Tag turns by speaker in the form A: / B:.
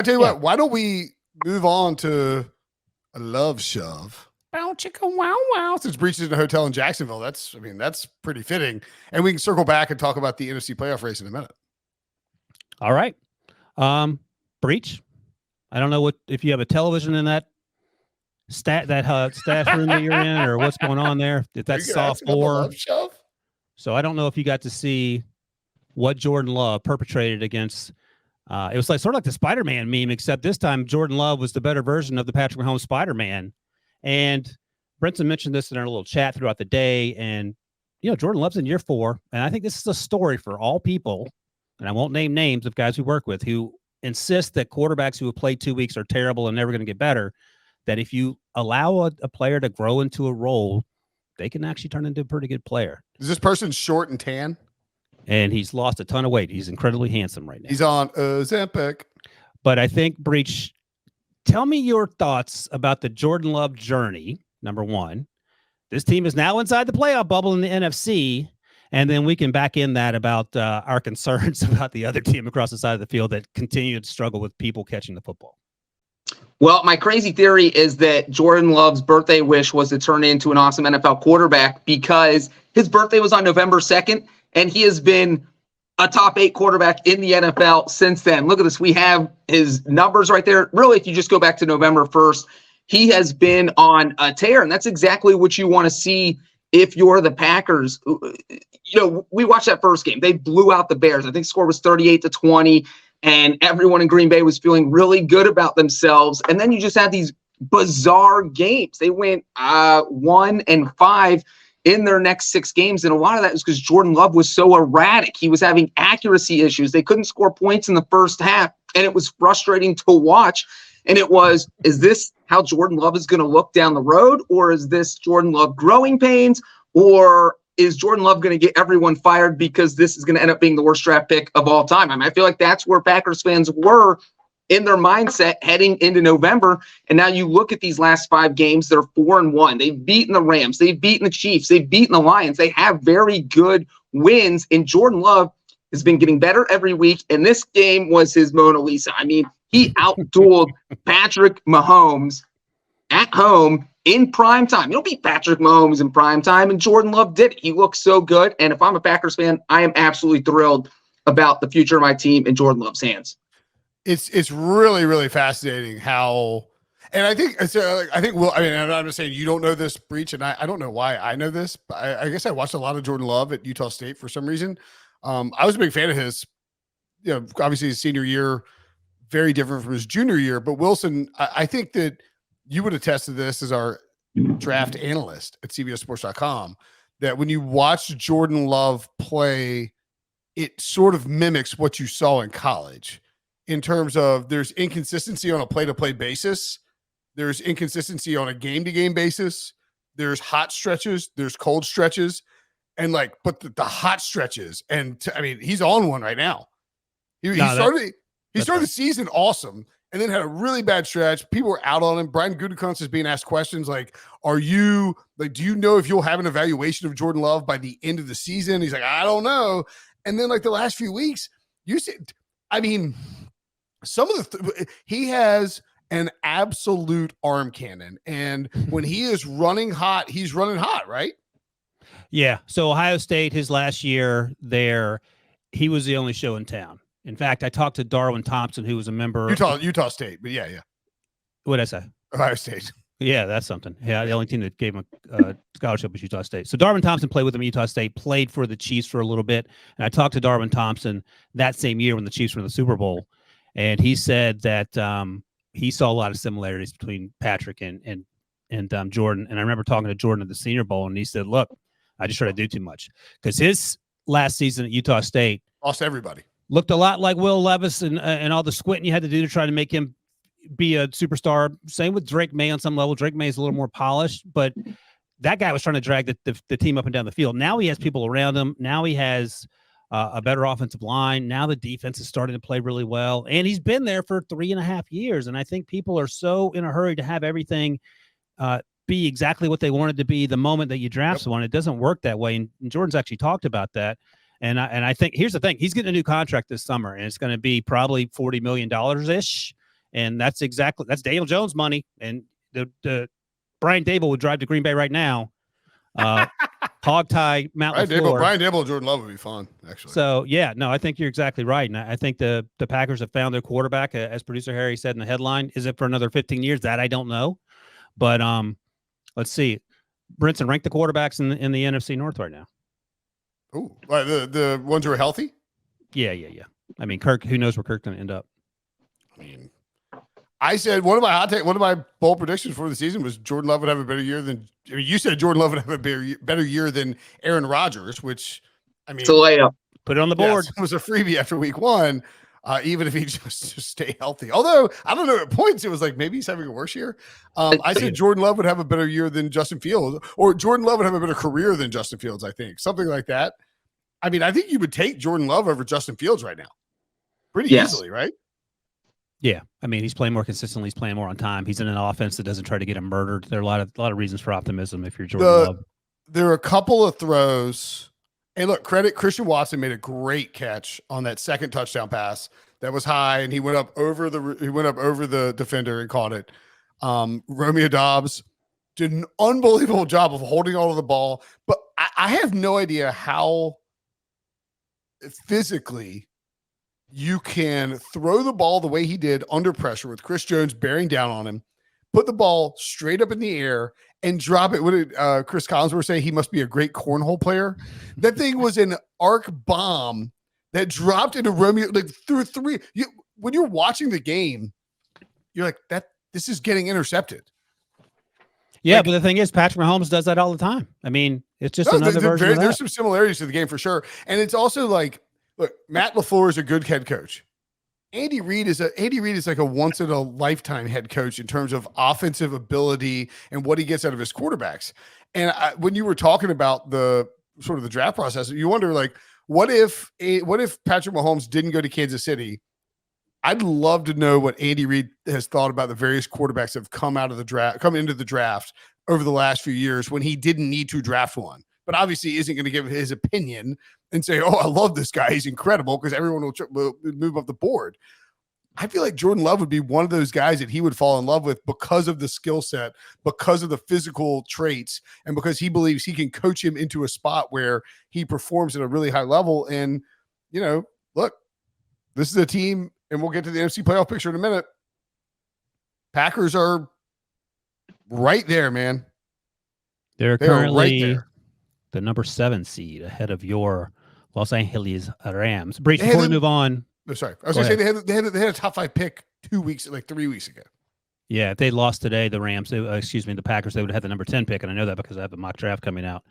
A: I tell you what, why don't we move on to a love shove? Bow chicka wow wow. Since Breach is in a hotel in Jacksonville, that's pretty fitting. And we can circle back and talk about the NFC playoff race in a minute.
B: All right. Breach. I don't know if you have a television in that staff room that you're in, or what's going on there. If that's soft floor. So I don't know if you got to see what Jordan Love perpetrated against. It was sort of like the Spider-Man meme, except this time Jordan Love was the better version of the Patrick Mahomes Spider-Man. And Brenton mentioned this in our little chat throughout the day. And, Jordan Love's in year 4. And I think this is a story for all people, and I won't name names of guys we work with, who insist that quarterbacks who have played 2 weeks are terrible and never going to get better, that if you allow a player to grow into a role, they can actually turn into a pretty good player.
A: Is this person short and tan?
B: And he's lost a ton of weight. He's incredibly handsome right now.
A: He's on Ozempic.
B: But I think, Breach, tell me your thoughts about the Jordan Love journey, number one. This team is now inside the playoff bubble in the NFC, and then we can back in that about our concerns about the other team across the side of the field that continue to struggle with people catching the football.
C: Well, my crazy theory is that Jordan Love's birthday wish was to turn into an awesome NFL quarterback because his birthday was on November 2nd, and he has been a top 8 quarterback in the NFL since then. Look at this. We have his numbers right there. Really, if you just go back to November 1st, he has been on a tear, and that's exactly what you want to see if you're the Packers. We watched that first game. They blew out the Bears. I think the score was 38-20, and everyone in Green Bay was feeling really good about themselves. And then you just had these bizarre games. They went 1-5 in their next 6 games, and a lot of that was because Jordan Love was so erratic. He was having accuracy issues. They couldn't score points in the first half, and it was frustrating to watch. And it was, is this how Jordan Love is going to look down the road, or is this Jordan Love growing pains, or is Jordan Love going to get everyone fired because this is going to end up being the worst draft pick of all time? I mean, I feel like that's where Packers fans were in their mindset heading into November. And now you look at these last 5 games, they're 4-1. They've beaten the Rams. They've beaten the Chiefs. They've beaten the Lions. They have very good wins. And Jordan Love has been getting better every week. And this game was his Mona Lisa. I mean, he outdueled Patrick Mahomes at home in prime time. You don't beat Patrick Mahomes in prime time, and Jordan Love did it. He looks so good. And if I'm a Packers fan, I am absolutely thrilled about the future of my team in Jordan Love's hands.
A: It's really, really fascinating how, and I think Will, I mean, I'm just saying you don't know this, Breach, and I don't know why I know this, but I guess I watched a lot of Jordan Love at Utah State for some reason. I was a big fan of his, obviously his senior year, very different from his junior year, but Wilson, I think that you would attest to this as our draft analyst at CBSSports.com, that when you watch Jordan Love play, it sort of mimics what you saw in college in terms of there's inconsistency on a play-to-play basis. There's inconsistency on a game-to-game basis. There's hot stretches. There's cold stretches. And but the hot stretches, and he's on one right now. He started the season awesome, and then had a really bad stretch. People were out on him. Brian Gutekunst is being asked questions like, do you know if you'll have an evaluation of Jordan Love by the end of the season? He's like, I don't know. And then the last few weeks, some of he has an absolute arm cannon. And when he is running hot, he's running hot, right?
B: Yeah. So Ohio State, his last year there, he was the only show in town. In fact, I talked to Darwin Thompson, who was a member
A: Utah State, but yeah.
B: What'd I say?
A: Ohio State.
B: Yeah, that's something. Yeah, the only team that gave him a scholarship was Utah State. So Darwin Thompson played with him at Utah State, played for the Chiefs for a little bit. And I talked to Darwin Thompson that same year when the Chiefs were in the Super Bowl. And he said that he saw a lot of similarities between Patrick and Jordan. And I remember talking to Jordan at the Senior Bowl, and he said, look, I just tried to do too much. Because his last season at Utah State
A: lost everybody.
B: Looked a lot like Will Levis and all the squinting you had to do to try to make him be a superstar. Same with Drake May on some level. Drake May is a little more polished, but that guy was trying to drag the team up and down the field. Now he has people around him. Now he has a better offensive line. Now the defense is starting to play really well, and he's been there for 3.5 years. And I think people are so in a hurry to have everything be exactly what they wanted to be the moment that you draft someone. It doesn't work that way. And Jordan's actually talked about that. And I think here's the thing. He's getting a new contract this summer, and it's going to be probably $40 million-ish. And that's Daniel Jones money. And the Brian Dable would drive to Green Bay right now. Hog tie Mount LaFleur.
A: Brian Dable and Jordan Love would be fun, actually.
B: So yeah, no, I think you're exactly right. And I think the Packers have found their quarterback, as producer Harry said in the headline. Is it for another 15 years? That I don't know. But let's see. Brinson, rank the quarterbacks in the NFC North right now.
A: Oh, the ones who are healthy?
B: Yeah. I mean, Kirk, who knows where Kirk's going to end up?
A: I mean, I said one of my bold predictions for the season was Jordan Love would have a better year than. I mean, you said Jordan Love would have a better year than Aaron Rodgers, which I mean,
C: it's a layup.
B: Put it on the board.
A: Yes, it was a freebie after week one. Even if he just stay healthy. Although I don't know at points it was like maybe he's having a worse year. I said Jordan Love would have a better year than Justin Fields, or Jordan Love would have a better career than Justin Fields. I think something like that. I mean, I think you would take Jordan Love over Justin Fields right now, pretty easily, right?
B: Yeah, I mean, he's playing more consistently. He's playing more on time. He's in an offense that doesn't try to get him murdered. There are a lot of reasons for optimism if you're Jordan Love.
A: There are a couple of throws. And look, credit Christian Watson made a great catch on that second touchdown pass that was high, and he went up over the defender and caught it. Romeo Doubs did an unbelievable job of holding all of the ball, but I have no idea how physically you can throw the ball the way he did under pressure with Chris Jones bearing down on him, put the ball straight up in the air and drop it. What did Chris Collinsworth say? He must be a great cornhole player. That thing was an arc bomb that dropped into Romeo, like through three. When you're watching the game, you're like, this is getting intercepted.
B: Yeah,
A: like,
B: but the thing is, Patrick Mahomes does that all the time. I mean, it's just another version of that.
A: There's some similarities to the game for sure. And it's also like, look, Matt LaFleur is a good head coach. Andy Reid is like a once in a lifetime head coach in terms of offensive ability and what he gets out of his quarterbacks. And when you were talking about the sort of the draft process, you wonder like, what if Patrick Mahomes didn't go to Kansas City? I'd love to know what Andy Reid has thought about the various quarterbacks that have come into the draft over the last few years when he didn't need to draft one, but obviously isn't going to give his opinion and say, oh, I love this guy, he's incredible, because everyone will move up the board. I feel like Jordan Love would be one of those guys that he would fall in love with because of the skill set, because of the physical traits, and because he believes he can coach him into a spot where he performs at a really high level. And, look, this is a team, and we'll get to the NFC playoff picture in a minute. Packers are right there, man.
B: They're currently right there. The number 7 seed ahead of your Los Angeles Rams. Breach, before we move on.
A: No, sorry. I was going to say they had a top 5 pick 3 weeks ago.
B: Yeah, if they lost today, the Packers, they would have had the number 10 pick. And I know that because I have a mock draft coming out